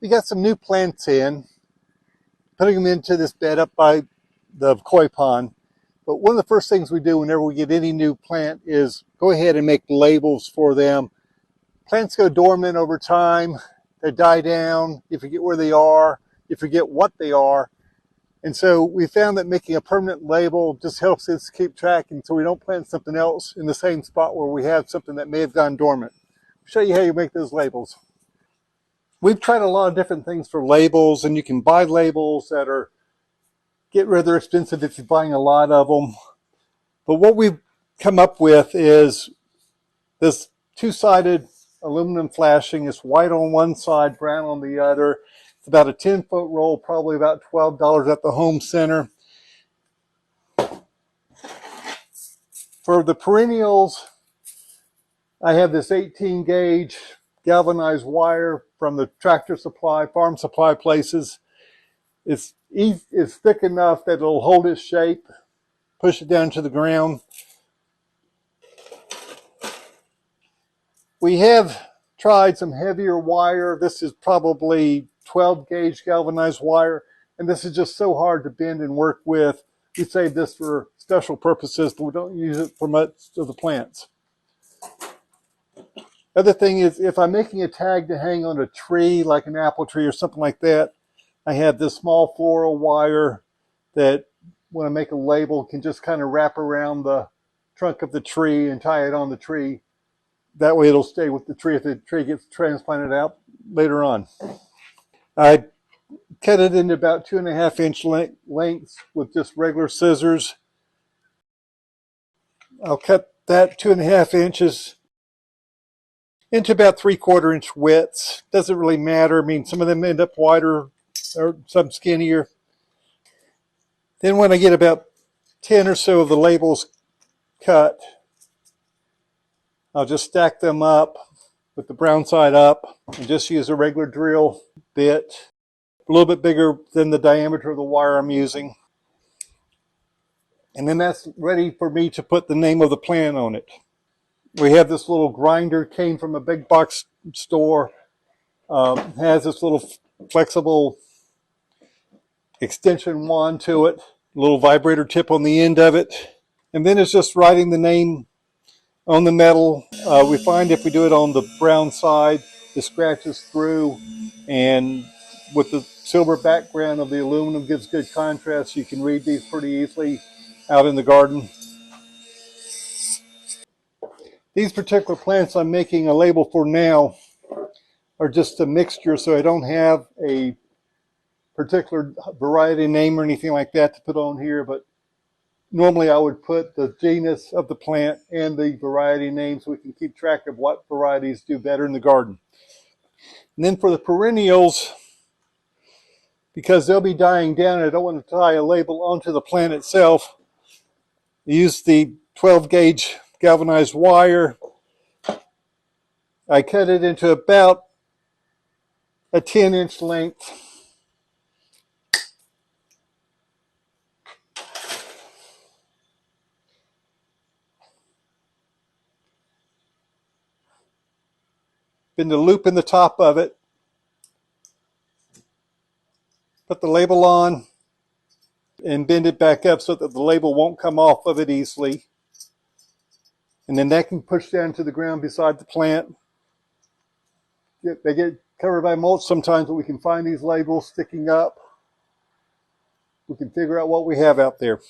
We got some new plants in, putting them into this bed up by the koi pond. But one of the first things we do whenever we get any new plant is go ahead and make labels for them. Plants go dormant over time. They die down. You forget where they are. You forget what they are. And so we found that making a permanent label just helps us keep track, and so we don't plant something else in the same spot where we have something that may have gone dormant. I'll show you how you make those labels. We've tried a lot of different things for labels, and you can buy labels that get rather expensive if you're buying a lot of them. But what we've come up with is this two-sided aluminum flashing. It's white on one side, brown on the other. It's about a 10-foot roll, probably about $12 at the home center. For the perennials, I have this 18 gauge galvanized wire from the Tractor Supply, farm supply places. It's thick enough that it'll hold its shape, push it down to the ground. We have tried some heavier wire. This is probably 12 gauge galvanized wire, and this is just so hard to bend and work with. We save this for special purposes, but we don't use it for much of the plants. Other thing is, if I'm making a tag to hang on a tree, like an apple tree or something like that, I have this small floral wire that, when I make a label, can just kind of wrap around the trunk of the tree and tie it on the tree. That way it'll stay with the tree if the tree gets transplanted out later on. I cut it into about 2.5-inch lengths with just regular scissors. I'll cut that 2.5 inches into about 3/4 inch widths. Doesn't really matter. I mean, some of them end up wider or some skinnier. Then when I get about 10 or so of the labels cut, I'll just stack them up with the brown side up and just use a regular drill bit, a little bit bigger than the diameter of the wire I'm using. And then that's ready for me to put the name of the plant on it. We have this little grinder, came from a big box store. Has this little flexible extension wand to it, a little vibrator tip on the end of it. And then it's just writing the name on the metal. We find if we do it on the brown side, it scratches through, and with the silver background of the aluminum gives good contrast. You can read these pretty easily out in the garden. These particular plants I'm making a label for now are just a mixture, so I don't have a particular variety name or anything like that to put on here, but normally I would put the genus of the plant and the variety name so we can keep track of what varieties do better in the garden. And then for the perennials, because they'll be dying down, I don't want to tie a label onto the plant itself. I use the 12 gauge galvanized wire. I cut it into about a 10-inch length. Bend the loop in the top of it. Put the label on and bend it back up so that the label won't come off of it easily. And then that can push down to the ground beside the plant. They get covered by mulch sometimes, but we can find these labels sticking up. We can figure out what we have out there.